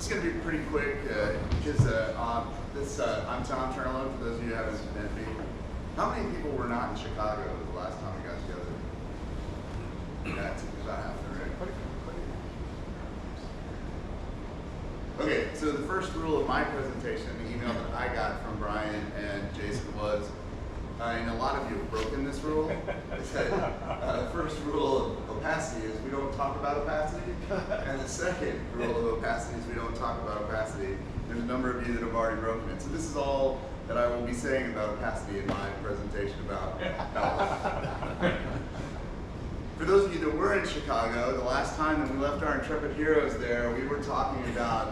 It's going to be pretty quick because I'm Tom Turlow, for those of you who haven't met me. How many people were not in Chicago the last time we got together? Yeah, it's about half the room. Okay, so the first rule of my presentation, the email that I got from Brian and Jason was, and a lot of you have broken this rule, it said the first rule of opacity is we don't talk about opacity, and the second rule of opacity is we don't talk about opacity. There's a number of you that have already broken it. So this is all that I will be saying about opacity in my presentation about For those of you that were in Chicago, the last time that we left our intrepid heroes there, we were talking about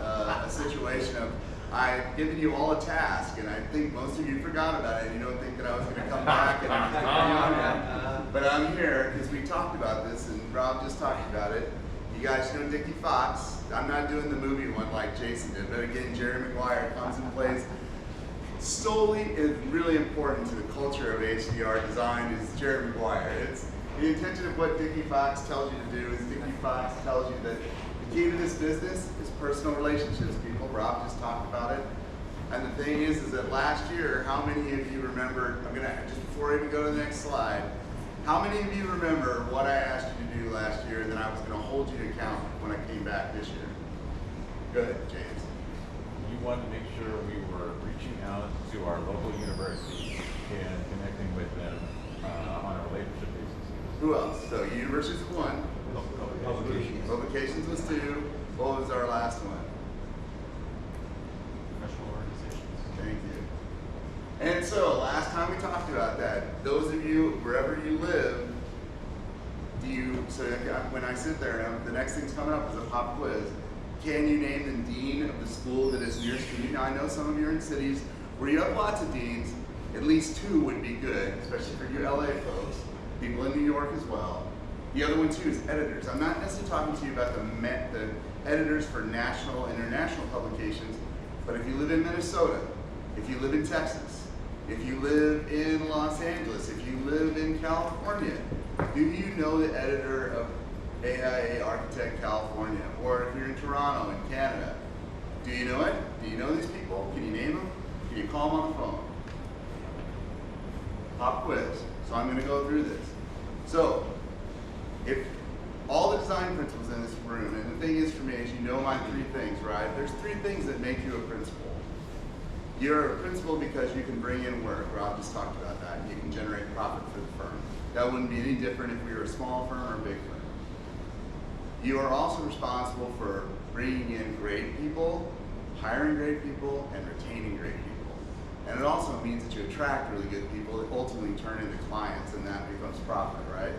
a situation of, I've given you all a task, and I think most of you forgot about it. You don't think that I was going to come back and but I'm here because we talked about this, and Rob just talked about it. You guys know Dickie Fox. I'm not doing the movie one like Jason did, but again, Jerry Maguire comes and plays. Solely is really important to the culture of HDR design is Jerry Maguire. It's the intention of what Dickie Fox tells you to do is Dickie Fox tells you that the key to this business is personal relationships, people. Rob just talked about it. And the thing is that last year, how many of you remember, I'm going to, just before I even go to the next slide, how many of you remember what I asked you to do last year and then I was going to hold you to account when I came back this year? Go ahead, James. You wanted to make sure we were reaching out to our local universities and connecting with them on a relationship basis. Who else? So universities is one. Publications. Publications was two. What was our last one? Professional organizations. Thank you. And so last time we talked about that, those of you, wherever you live, when I sit there, the next thing's coming up is a pop quiz. Can you name the dean of the school that is nearest to you? Now I know some of you are in cities where you have lots of deans. At least two would be good, especially for you LA folks. People in New York as well. The other one too is editors. I'm not necessarily talking to you about the editors for national, international publications, but if you live in Minnesota, if you live in Texas, if you live in Los Angeles, if you live in California, do you know the editor of AIA Architect California? Or if you're in Toronto in Canada, do you know it? Do you know these people? Can you name them? Can you call them on the phone? Pop quiz. So I'm going to go through this. So, if all the design principles in this room, and the thing is for me is you know my three things, right? There's three things that make you a principal. You're a principal because you can bring in work. Rob just talked about that. You can generate profit for the firm. That wouldn't be any different if we were a small firm or a big firm. You are also responsible for bringing in great people, hiring great people, and retaining great people. And it also means that you attract really good people that ultimately turn into clients, and that becomes profit, right?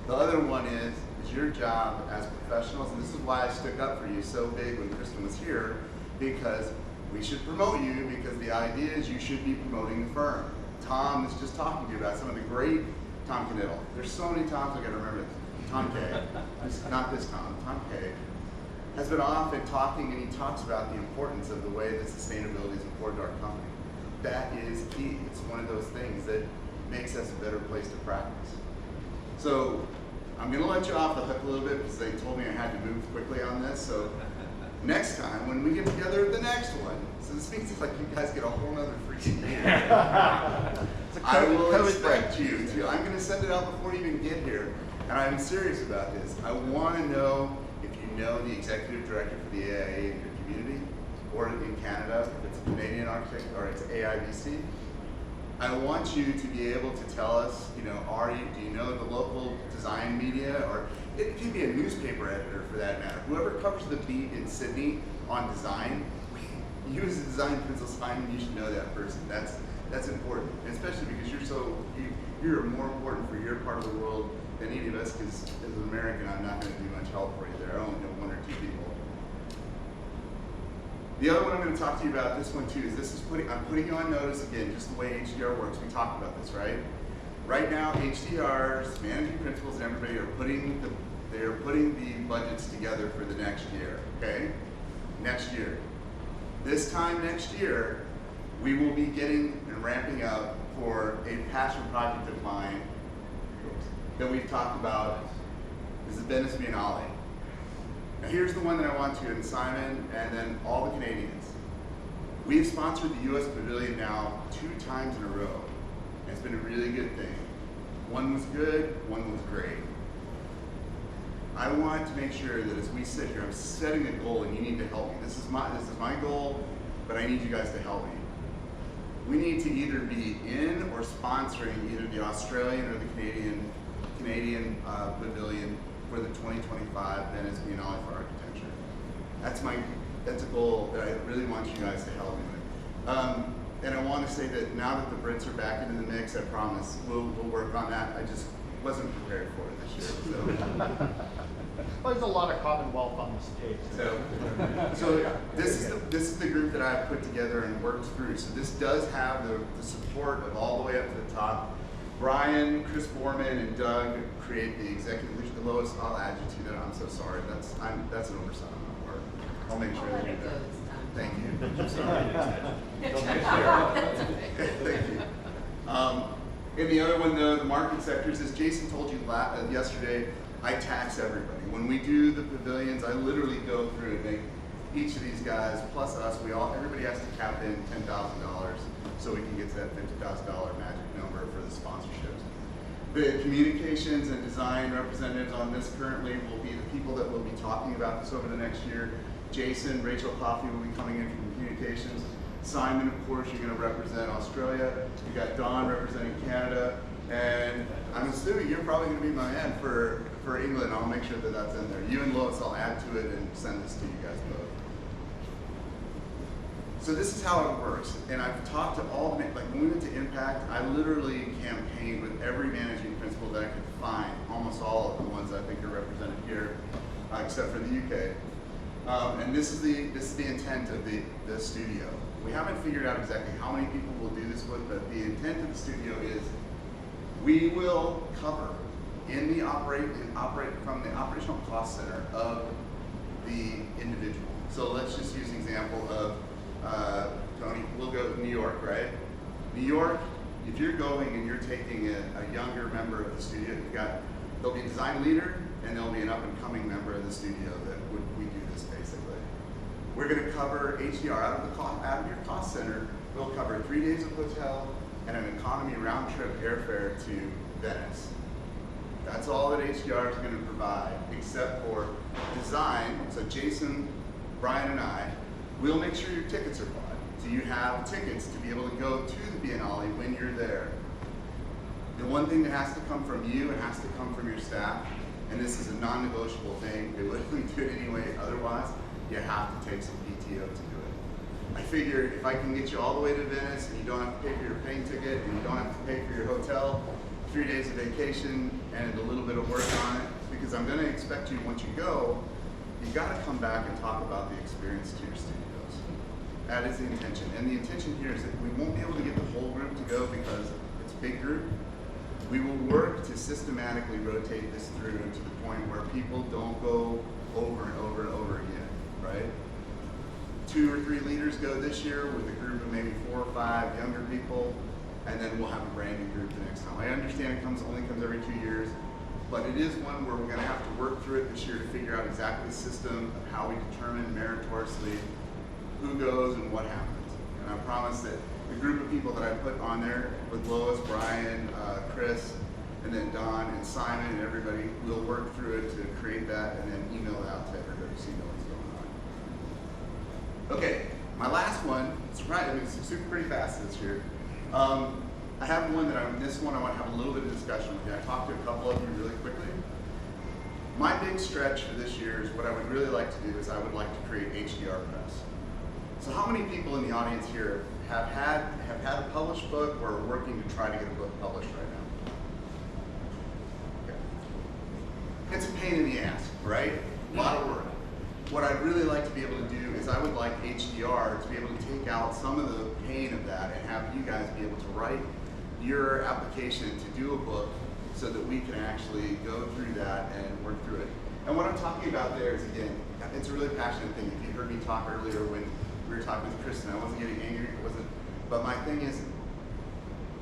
The other one is your job as professionals, and this is why I stuck up for you so big when Kristen was here, because we should promote you, because the idea is you should be promoting the firm. Tom is just talking to you about some of the great, Tom Caniddle. There's so many Toms, I gotta remember this. Tom K, not this Tom, Tom K, has been off and talking, and he talks about the importance of the way that sustainability is important to our company. That is key. It's one of those things that makes us a better place to practice. So I'm going to let you off the hook a little bit because they told me I had to move quickly on this. So next time when we get together, the next one. So this means it's like you guys get a whole nother freaking year. I will expect you to. I'm going to send it out before you even get here. And I'm serious about this. I want to know if you know the executive director for the AIA in your community, or in Canada, if it's a Canadian architect, or it's AIBC. I want you to be able to tell us, do you know the local design media, or it could be a newspaper editor for that matter. Whoever covers the beat in Sydney on design, you as a design pencil Simon, you should know that person. That's important, especially because you're more important for your part of the world than any of us, because as an American, I'm not going to do much help for you there. I only know one or two people. The other one I'm going to talk to you about, this one too, is I'm putting you on notice again, just the way HDR works. We talked about this, right? Right now, HDR's managing principals and everybody are putting the budgets together for the next year, okay? Next year. This time next year, we will be getting and ramping up for a passion project of mine that we've talked about, is the Venice Biennale. Now here's the one that I want to, and Simon, and then all the Canadians. We've sponsored the US Pavilion now 2 times in a row. And it's been a really good thing. One was good, one was great. I want to make sure that as we sit here, I'm setting a goal and you need to help me. This is my goal, but I need you guys to help me. We need to either be in or sponsoring either the Australian or the Canadian Pavilion for the 2025 Venice Biennale for Architecture. That's a goal that I really want you guys to help me with. And I want to say that now that the Brits are back into the mix, I promise we'll work on that. I just wasn't prepared for it this year. So. Well, there's a lot of Commonwealth on the stage. So this is the group that I've put together and worked through. So this does have the support of all the way up to the top. Brian, Chris Borman, and Doug create the executive leadership. Lois, I'll add you to that. I'm so sorry. That's an oversight on my part. I'll make sure that you do that. Thank you. Thank you. And the other one, the market sectors, as Jason told you yesterday, I tax everybody. When we do the pavilions, I literally go through and make each of these guys, plus us, everybody has to cap in $10,000 so we can get to that $50,000 magic number for the sponsorships. The communications and design representatives on this currently will be the people that will be talking about this over the next year. Jason, Rachel Coffey will be coming in from communications. Simon, of course, you're going to represent Australia. You got Don representing Canada. And I'm assuming you're probably going to be my man for England. I'll make sure that that's in there. You and Lois, I'll add to it and send this to you guys both. So this is how it works. And I've talked to all, like when we went to Impact, I literally campaigned with every managing principal that I could find, almost all of the ones I think are represented here, except for the UK. And this is the intent of the studio. We haven't figured out exactly how many people we'll do this with, but the intent of the studio is we will cover from the operational cost center of the individual. So let's just use an example of Tony. We'll go to New York, right? New York. If you're going and you're taking a younger member of the studio, there'll be a design leader and there'll be an up and coming member of the studio that we do this basically. We're going to cover HDR out of your cost center. We'll cover 3 days of hotel and an economy round trip airfare to Venice. That's all that HDR is going to provide, except for design. So Jason, Brian, and I, we'll make sure your tickets are bought. So you have tickets to be able to go to the Biennale when you're there. The one thing that has to come from you, it has to come from your staff, and this is a non-negotiable thing. They wouldn't do it anyway otherwise. You have to take some PTO to do it. I figure if I can get you all the way to Venice and you don't have to pay for your plane ticket and you don't have to pay for your hotel, 3 days of vacation and a little bit of work on it, because I'm going to expect you, once you go, you got to come back and talk about the experience to your studios. That is the intention. And the intention here is that we won't be able to get the whole group to go because it's a big group. We will work to systematically rotate this through to the point where people don't go over and over and over again, right? 2 or 3 leaders go this year with a group of maybe 4 or 5 younger people, and then we'll have a brand new group the next time. I understand it only comes every 2 years, but it is one where we're going to have to work through it this year to figure out exactly the system of how we determine meritoriously who goes and what happens. And I promise that the group of people that I put on there with Lois, Brian, Chris, and then Don and Simon and everybody, we'll work through it to create that and then email it out to everybody so you know what's going on. Okay, my last one, it's super pretty fast this year. I have one this one I want to have a little bit of discussion with you. I talked to a couple of you really quickly. My big stretch for this year is what I would really like to do is I would like to create HDR press. So how many people in the audience here have had a published book or are working to try to get a book published right now? Okay. It's a pain in the ass, right? A lot of work. What I'd really like to be able to do is I would like HDR to be able to take out some of the pain of that and have you guys be able to write your application to do a book so that we can actually go through that and work through it. And what I'm talking about there is, again, it's a really passionate thing. If you heard me talk earlier when we were talking with Kristen, I wasn't getting angry, but my thing is,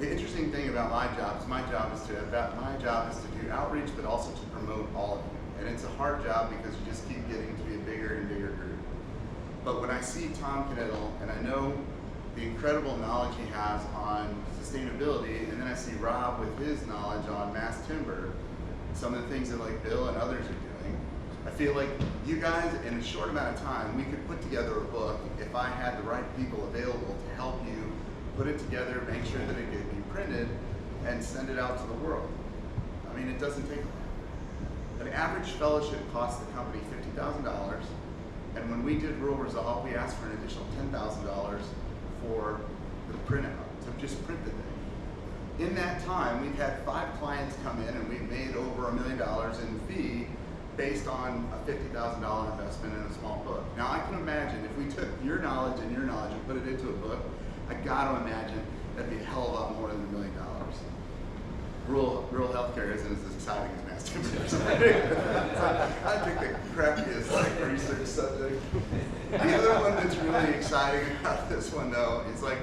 the interesting thing about my job is to do outreach, but also to promote all of you. And it's a hard job because you just keep getting to be a bigger and bigger group. But when I see Tom Knittel, and I know the incredible knowledge he has on sustainability, and then I see Rob with his knowledge on mass timber, some of the things that like Bill and others are doing, I feel like you guys, in a short amount of time, we could put together a book if I had the right people available to help you put it together, make sure that it could be printed, and send it out to the world. I mean, it doesn't take long. An average fellowship costs the company $50,000, and when we did Rural Resolve, we asked for an additional $10,000 for the printout, to just print the thing. In that time, we've had 5 clients come in, and we've made over $1 million in fee based on a $50,000 investment in a small book. Now, I can imagine if we took your knowledge and put it into a book, I gotta imagine that'd be a hell of a lot more than $1 million. Rural healthcare isn't as exciting as mass timber. I think the crappiest like research subject. The other one that's really exciting about this one though is like,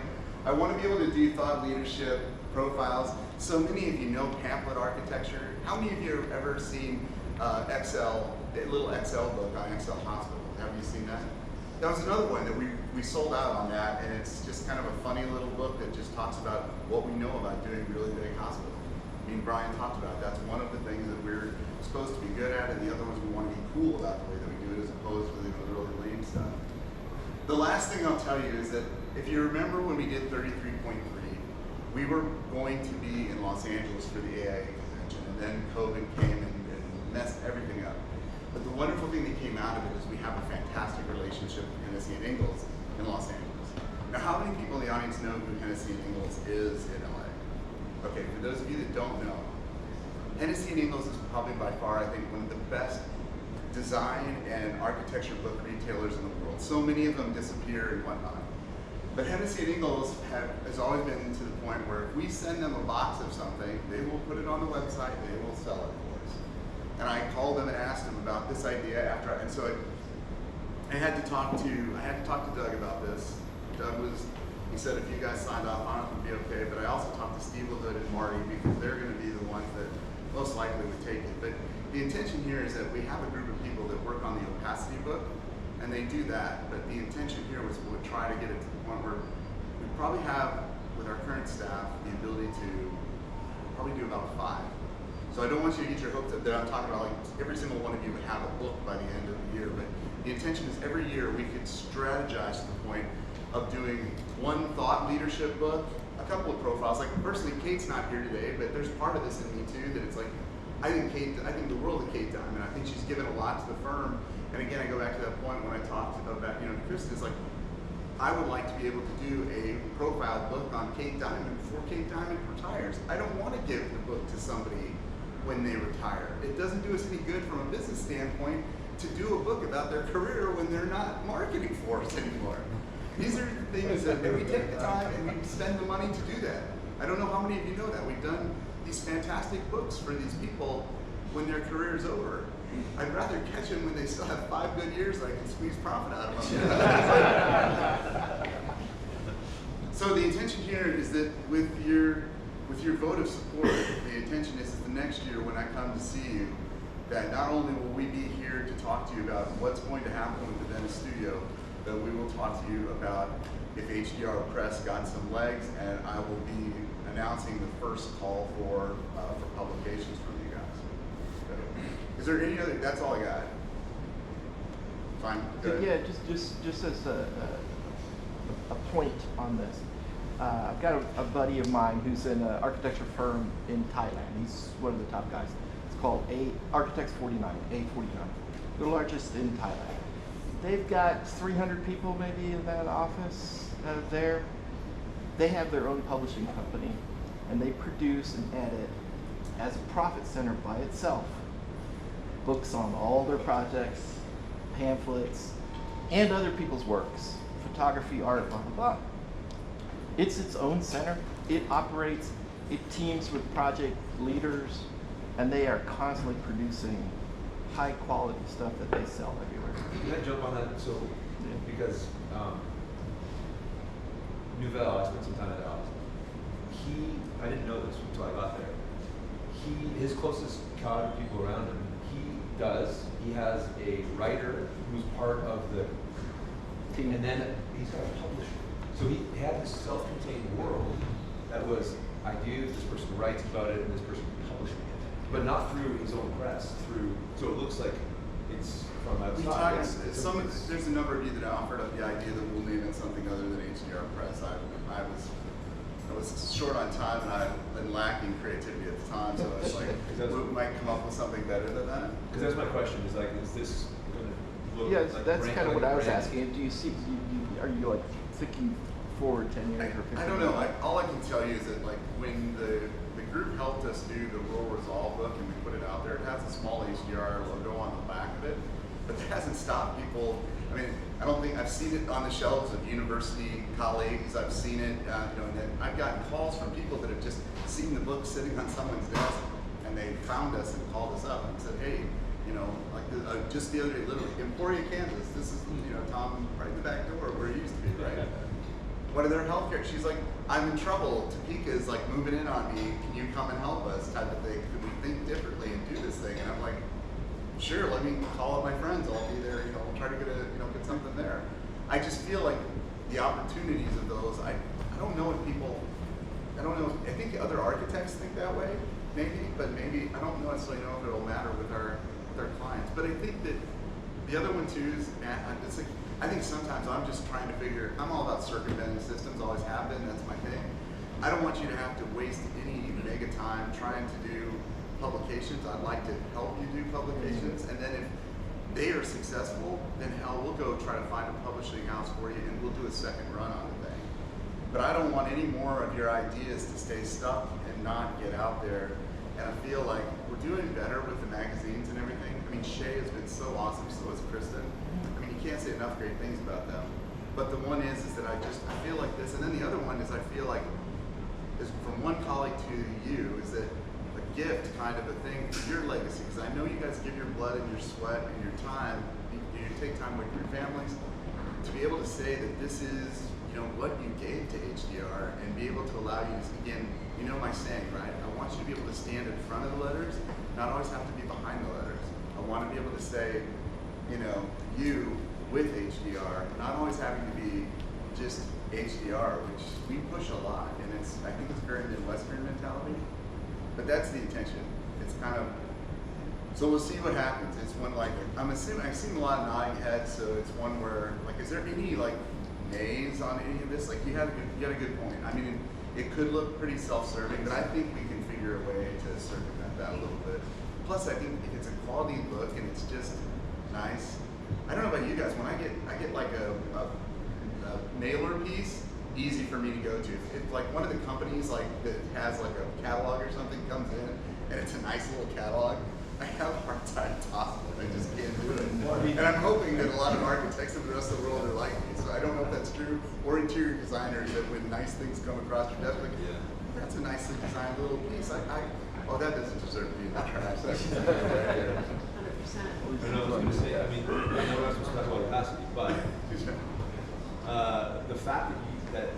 I want to be able to do thought leadership profiles. So many of you know pamphlet architecture. How many of you have ever seen Excel, a little Excel book on Excel Hospital? Have you seen that? That was another one that we sold out on that, and it's just kind of a funny little book that just talks about what we know about doing really big hospitals. I mean, Brian talked about it. That's one of the things that we're supposed to be good at, and the other ones we want to be cool about the way that we do it as opposed to the really lame stuff. The last thing I'll tell you is that if you remember when we did 33.3, we were going to be in Los Angeles for the AIA convention, and then COVID came and messed everything up. But the wonderful thing that came out of it is we have a fantastic relationship with Hennessy and Ingalls in Los Angeles. Now, how many people in the audience know who Hennessy and Ingalls is in LA? Okay, for those of you that don't know, Hennessy and Ingalls is probably by far, I think, one of the best design and architecture book retailers in the world. So many of them disappear and whatnot. But Hennessy and Ingalls has always been to the point where if we send them a box of something, they will put it on the website, they will sell it for us. And I called them and asked them about this idea after, and so I had to talk to Doug about this. Doug he said if you guys signed off on it, it would be okay, but I also talked to Steve LaHood and Marty because they're going to be the ones that most likely would take it. But the intention here is that we have a group of people that work on the opacity book, and they do that, but the intention here was we would try to get it to the point where we probably have, with our current staff, the ability to probably do about 5. So I don't want you to get your hopes up that I'm talking about like every single one of you would have a book by the end of the year, but the intention is every year we could strategize to the point of doing one thought leadership book, a couple of profiles. Like personally, Kate's not here today, but there's part of this in me too that it's like, I think the world of Kate Diamond. I think she's given a lot to the firm. And again, I go back to that point when I talked about, Kristen, it's like, I would like to be able to do a profile book on Kate Diamond before Kate Diamond retires. I don't want to give the book to somebody when they retire. It doesn't do us any good from a business standpoint to do a book about their career when they're not marketing for us anymore. These are the things that we take the time and we spend the money to do that. I don't know how many of you know that. We've done these fantastic books for these people when their career is over. I'd rather catch them when they still have 5 good years so I can squeeze profit out of them. So the intention here is that with your vote of support, the intention is that the next year when I come to see you, that not only will we be here to talk to you about what's going to happen with the Venice studio, but we will talk to you about if HDR Press got some legs, and I will be announcing the first call for publications from you guys. So, is there any other? That's all I got. Fine. Good. Yeah, just as a point on this. I've got a buddy of mine who's in an architecture firm in Thailand. He's one of the top guys. It's called Architects 49, A49. The largest in Thailand. They've got 300 people maybe in that office there. They have their own publishing company, and they produce and edit as a profit center by itself books on all their projects, pamphlets, and other people's works, photography, art, blah, blah, blah. It's its own center. It operates, it teams with project leaders, and they are constantly producing high quality stuff that they sell everywhere. Can I jump on that? So, because Nouvelle, I spent some time at Dallas. I didn't know this until I got there. His closest cadre people around him, does, he has a writer who's part of the team, and then he's got a publisher. So he had this self-contained world that was ideas, this person writes about it, and this person publishing it. But not through his own press, so it looks like it's from outside. There's a number of you that offered up the idea that we'll name it something other than HDR Press. I was short on time and I've been lacking creativity at the time, so it's like we might come up with something better than that. Because that's my question, is like, is this going to look Yeah, like that's brand, kind of like what I was brand? asking. Do you see? Are you like thinking forward 10 years or 15 I don't know. All I can tell you is that like when the group helped us do the Rural Resolve book and we put it out there, it has a small HDR logo on the back of it, but that hasn't stopped people. I mean, I don't think I've seen it on the shelves of university colleagues. I've seen it, and then I've gotten calls from people that have just seen the book sitting on someone's desk, and they found us and called us up and said, hey, like just the other day, literally, Emporia, Kansas. This is Tom right in the back door where he used to be, right? One of their healthcare. She's like, I'm in trouble. Topeka's like moving in on me. Can you come and help us? Type of thing. Could we think differently and do this thing? And I'm like, sure. Let me call up my friends. I'll be there. I'll try to get get something there. I just feel like the opportunities of those. I don't know if people. I don't know. I think other architects think that way, maybe, but maybe I don't necessarily know if it'll matter with our clients. But I think that the other one too is, it's like, I think sometimes I'm just trying to figure, I'm all about circumventing systems, always have been, that's my thing. I don't want you to have to waste any mega time trying to do publications. I'd like to help you do publications, and then if they are successful, then hell, we'll go try to find a publishing house for you and we'll do a second run on the thing. But I don't want any more of your ideas to stay stuck and not get out there. And I feel like we're doing better with the magazines and everything. I mean, Shay has been so awesome, so has Kristen. I mean, you can't say enough great things about them. But the one is that I feel like this. And then the other one is I feel like, is from one colleague to you, is that a gift kind of a thing for your legacy. Because I know you guys give your blood and your sweat and your time. You take time with your families. To be able to say that this is, what you gave to HDR and be able to allow you to, again, my saying, right? I want you to be able to stand in front of the letters, not always have to be behind the letters. I want to be able to say, you with HDR, not always having to be just HDR, which we push a lot, and I think it's very Midwestern mentality, but that's the intention. It's kind of, so we'll see what happens. It's one like, I've seen a lot of nodding heads, so it's one where, like, is there any like nays on any of this? Like, you had a good point. I mean, it could look pretty self-serving, but I think we can figure a way to circumvent that a little bit. Plus, I think if it's a quality look and it's just nice. I don't know about you guys. When I get like a mailer piece, easy for me to go to. If like one of the companies like that has like a catalog or something comes in and it's a nice little catalog, I have a hard time tossing it. I just can't do it. And I'm hoping that a lot of architects of the rest of the world are like me. So I don't know if that's true. Or interior designers that when nice things come across your desk, like, that's a nicely designed little piece. Oh, that doesn't deserve to be in the trash. I know I was going to say, I mean, I know I was supposed to talk about capacity, but the fact that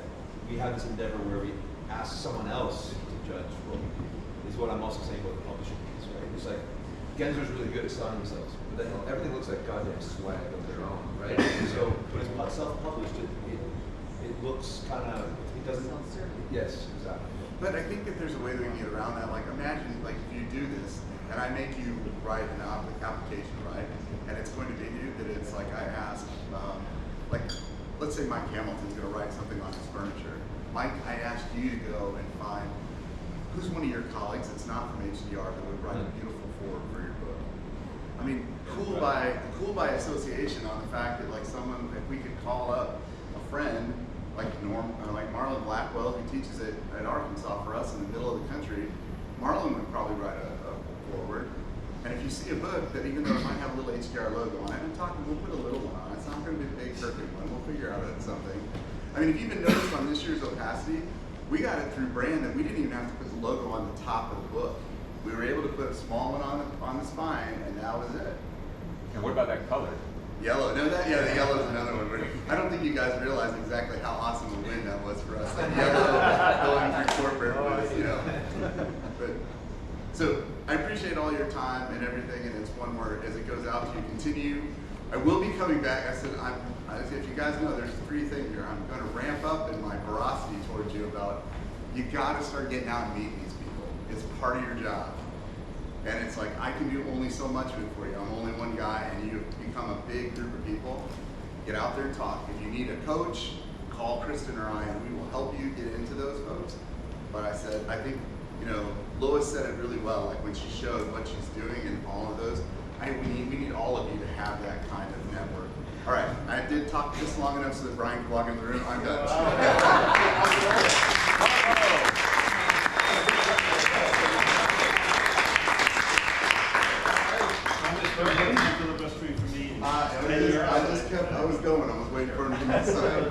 we have this endeavor where we ask someone else to judge what we do is what I'm also saying about the publishing piece, right? It's like, Gensler's really good at selling themselves, but then everything looks like goddamn swag of their own, right? So when it's self-published, it looks kind of, it doesn't, yes, exactly. But I think that there's a way that we can get around that. Like, imagine, like, if you do this, and I make you write an application, right? And it's going to be you that it's like I ask, like, let's say Mike Hamilton's going to write something on his furniture. Mike, I asked you to go and find who's one of your colleagues that's not from HDR that would write a beautiful foreword for your book. I mean, cool by association on the fact that like someone, if we could call up a friend like like Marlon Blackwell, who teaches it at Arkansas for us in the middle of the country, Marlon would probably write a foreword. And if you see a book that even though it might have a little HDR logo on it, we'll put a little one on it. It's not going to be a big perfect one. We'll figure out something. I mean, if you've even noticed on this year's Opacity, we got it through brand that we didn't even have to put the logo on the top of the book. We were able to put a small one on the spine, and that was it. And what about that color? Yellow. No, the yellow is another one. I don't think you guys realize exactly how awesome a win that was for us. Like yellow going through corporate was, But so I appreciate all your time and everything, and it's one where, as it goes out to you, continue. I will be coming back. I said, if you guys know, there's 3 things here. I'm going to ramp up in my veracity towards you about, you got to start getting out and meeting these people. It's part of your job. And it's like, I can do only so much of it for you. I'm only one guy, and you've become a big group of people. Get out there and talk. If you need a coach, call Kristen or I, and we will help you get into those folks. But I said, I think, Lois said it really well, like when she showed what she's doing and all of those. We need all of you to have that kind of network. All right, I did talk just long enough so that Brian could walk in the room. I'm done. I was going. I was waiting for him to give me the sign.